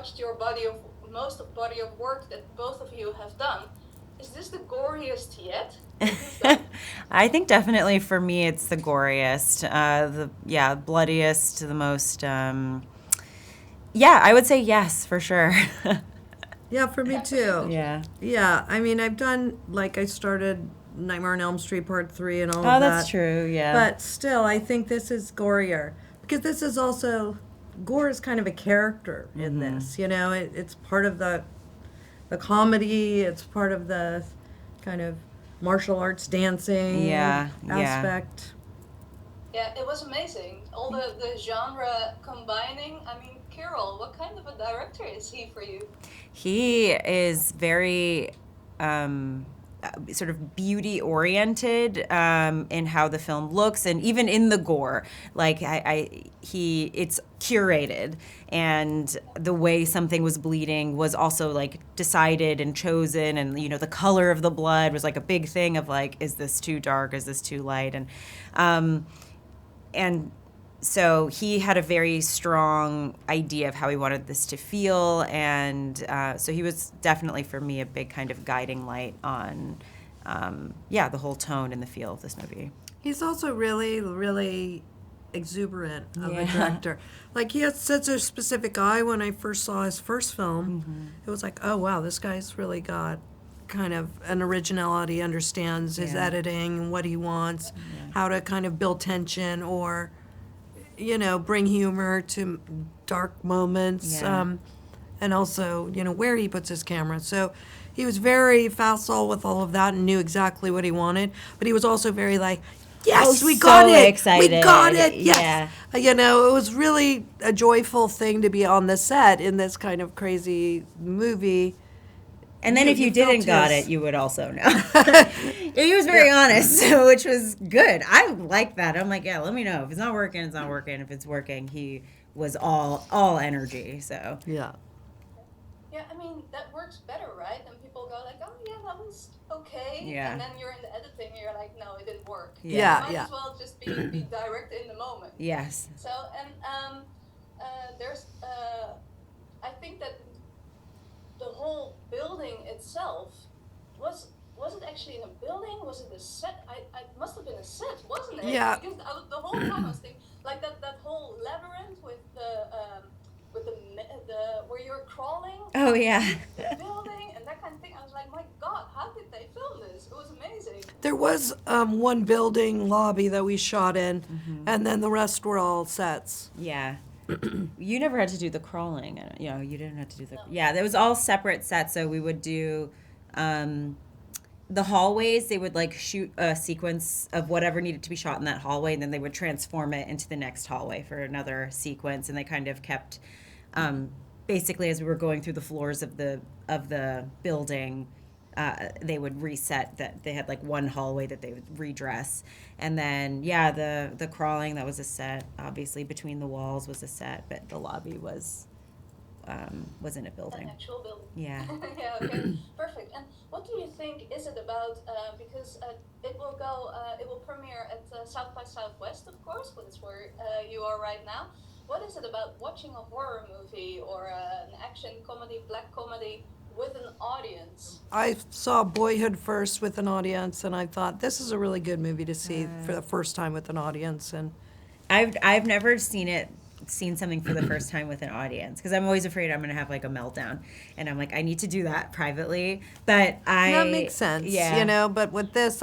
watched your body of work that both of you have done. Is this the goriest yet? I think definitely for me it's the goriest, bloodiest, the most. I would say yes for sure. Yeah, for me too. Yeah. Yeah, I mean, I've done, like, I started Nightmare on Elm Street Part 3 and all of Oh, that. that's true. Yeah. But still, I think this is gorier. Because this is also, Gore is kind of a character in this, you know? It's part of the comedy, it's part of the kind of martial arts dancing aspect. Yeah, it was amazing. All the genre combining. I mean, Kirill, what kind of a director is he for you? He is very sort of beauty oriented in how the film looks, and even in the gore. Like it's curated, and the way something was bleeding was also like decided and chosen, and the color of the blood was like a big thing of like, is this too dark, is this too light, and so he had a very strong idea of how he wanted this to feel, and so he was definitely, for me, a big kind of guiding light on, the whole tone and the feel of this movie. He's also really, really exuberant of a director. Like, he has such a specific eye. When I first saw his first film, it was like, oh, wow, this guy's really got kind of an originality, understands his editing and what he wants, how to kind of build tension or bring humor to dark moments, and also, where he puts his camera. So he was very facile with all of that and knew exactly what he wanted, but he was also very like, yes, we got it. Excited. We got it. Yes. Yeah. It was really a joyful thing to be on the set in this kind of crazy movie. And then if you didn't got it, you would also know. He was very honest, which was good. I like that. I'm like, let me know. If it's not working, it's not working. If it's working, he was all energy. So yeah. Yeah, I mean, that works better, right? And people go like, oh yeah, that was okay. Yeah. And then you're in the editing and you're like, no, it didn't work. Yeah. You might as well just be direct in the moment. Yes. So, and there's, I think that the whole building itself, was it actually in a building? Was it a set? It must have been a set, wasn't it? Yeah. Because the whole time I was thinking, like that whole labyrinth with the where you're crawling. Oh yeah. The building and that kind of thing. I was like, my God, how did they film this? It was amazing. There was one building lobby that we shot in, and then the rest were all sets. Yeah. You never had to do the crawling. You didn't have to do the... No. Yeah, there was all separate sets, so we would do... the hallways, they would like shoot a sequence of whatever needed to be shot in that hallway, and then they would transform it into the next hallway for another sequence, and they kind of kept... basically, as we were going through the floors of the building... they would reset that they had like one hallway that they would redress, and then the crawling, that was a set. Obviously, between the walls was a set, but the lobby was in a building. An actual building. Yeah. Yeah. Okay. Perfect. And what do you think is it about? Because it will premiere at South by Southwest, of course, but it's where you are right now. What is it about watching a horror movie or an action comedy, black comedy, with an audience? I saw Boyhood first with an audience, and I thought this is a really good movie to see for the first time with an audience. And I've never seen something for the first time with an audience, because I'm always afraid I'm going to have like a meltdown, and I'm like, I need to do that privately. But that makes sense, But with this,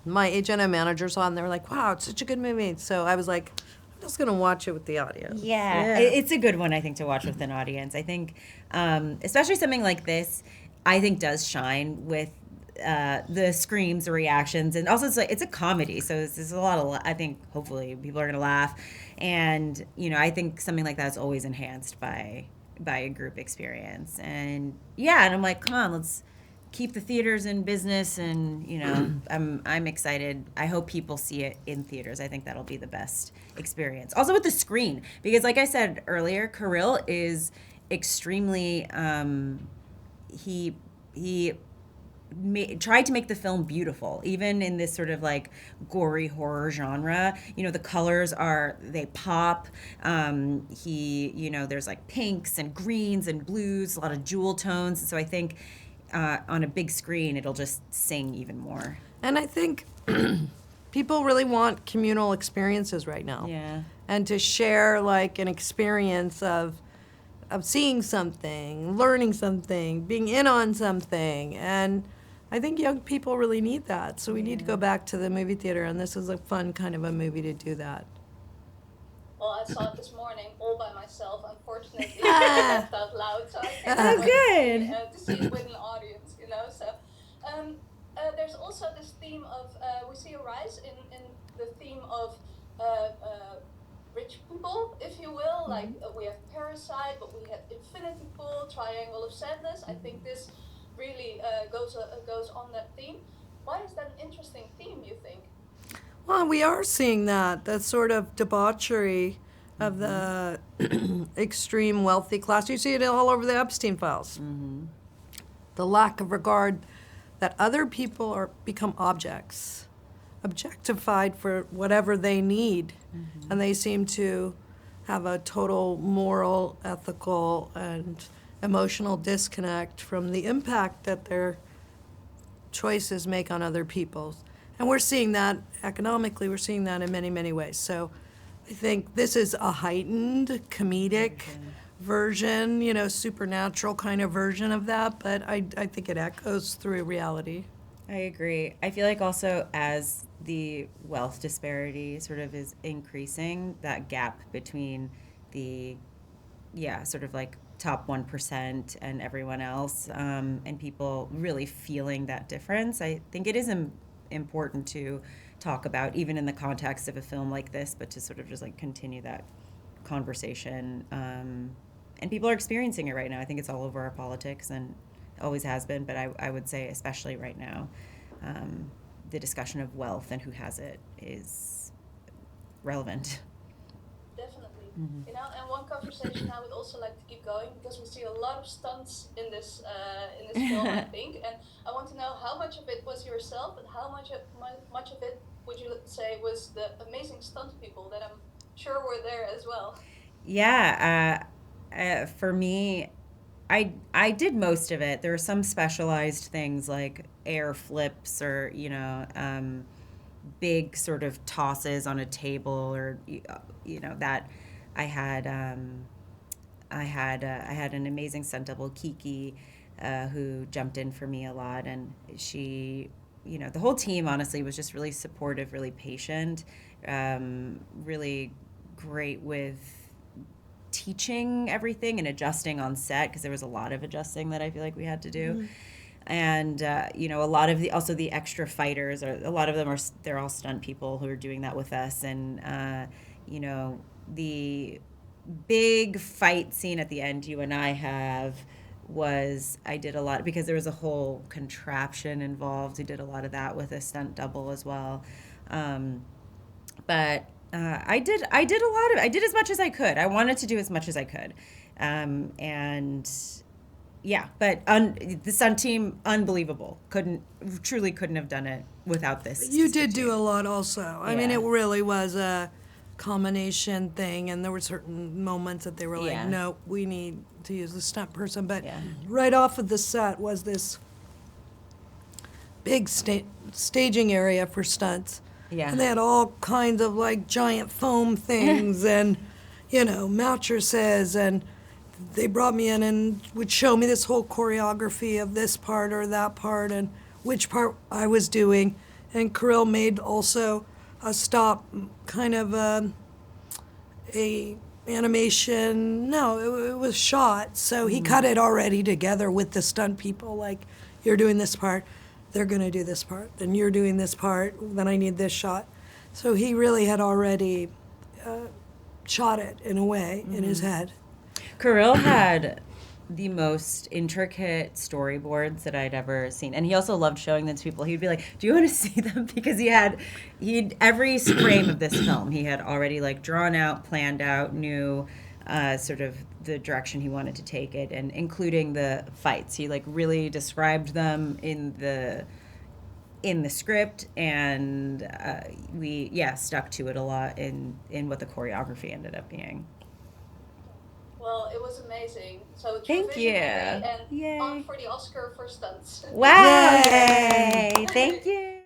my agent and manager saw it, and they were like, "Wow, it's such a good movie." So I was like, I'm just gonna watch it with the audience. Yeah. It's a good one, I think, to watch with an audience. I think, especially something like this, I think does shine with the screams, the reactions, and also it's a comedy, so there's a lot of, I think, hopefully people are gonna laugh, and I think something like that is always enhanced by a group experience, and I'm like, come on, let's keep the theaters in business, and I'm excited. I hope people see it in theaters. I think that'll be the best experience. Also with the screen, because like I said earlier, Kirill is extremely he tried to make the film beautiful, even in this sort of like gory horror genre. You know, the colors they pop. There's like pinks and greens and blues, a lot of jewel tones. So I think on a big screen, it'll just sing even more. And I think people really want communal experiences right now. Yeah. And to share like an experience of seeing something, learning something, being in on something. And I think young people really need that. So we need to go back to the movie theater, and this is a fun kind of a movie to do that. Well, I saw it this morning all by myself. Unfortunately, I laughed out loud, so I can't good. To see it with an audience, you know. So there's also this theme of we see a rise in the theme of rich people, if you will. Like we have Parasite, but we have Infinity Pool, Triangle of Sadness. I think this really goes on that theme. Why is that an interesting theme, you think? Well, we are seeing that sort of debauchery of the extreme wealthy class. You see it all over the Epstein files. Mm-hmm. The lack of regard that other people become objects, objectified for whatever they need. Mm-hmm. And they seem to have a total moral, ethical, and emotional disconnect from the impact that their choices make on other people. And we're seeing that economically, we're seeing that in many, many ways. So I think this is a heightened comedic version, supernatural kind of version of that, but I think it echoes through reality. I agree. I feel like also as the wealth disparity sort of is increasing, that gap between the, sort of like top 1% and everyone else, and people really feeling that difference, I think it is important to talk about, even in the context of a film like this, but to sort of just like continue that conversation. And people are experiencing it right now. I think it's all over our politics and always has been, but I would say especially right now, the discussion of wealth and who has it is relevant. Definitely. Mm-hmm. And one conversation I would also like to keep going, because we see a lot of stunts in this film, I think, and I want to know how much of it was yourself and how much of it would you say was the amazing stunt people that I'm sure were there as well. Yeah, for me, I did most of it. There are some specialized things like air flips or big sort of tosses on a table, or that I had an amazing stunt double, Kiki, who jumped in for me a lot, and she, the whole team honestly was just really supportive, really patient, really great with teaching everything and adjusting on set, because there was a lot of adjusting that I feel like we had to do. Mm-hmm. And a lot of the extra fighters, or a lot of them they're all stunt people who are doing that with us. And the big fight scene at the end you and I have I did a lot, because there was a whole contraption involved. We did a lot of that with a stunt double as well. But I did a lot of it. I did as much as I could. I wanted to do as much as I could. But the stunt team, unbelievable. Truly couldn't have done it without this. You did do a lot also. I mean, it really was a combination thing, and there were certain moments that they were like, no, we need to use the stunt person. But right off of the set was this big staging area for stunts. Yeah. And they had all kinds of like giant foam things and, mattresses, and they brought me in and would show me this whole choreography of this part or that part and which part I was doing. And Kirill made also a stop kind of a animation. No, it was shot. So he cut it already together with the stunt people, like, you're doing this part, they're going to do this part, then you're doing this part, then I need this shot. So he really had already shot it in a way in his head. Kirill had the most intricate storyboards that I'd ever seen, and he also loved showing them to people. He'd be like, "Do you want to see them?" Because he'd every frame of this film he had already like drawn out, planned out, knew sort of the direction he wanted to take it, and including the fights. He like really described them in the script, and we stuck to it a lot in what the choreography ended up being. Well, it was amazing. So it's Thank you. and Yay. on for the Oscar for stunts. Wow! Yay. Thank you.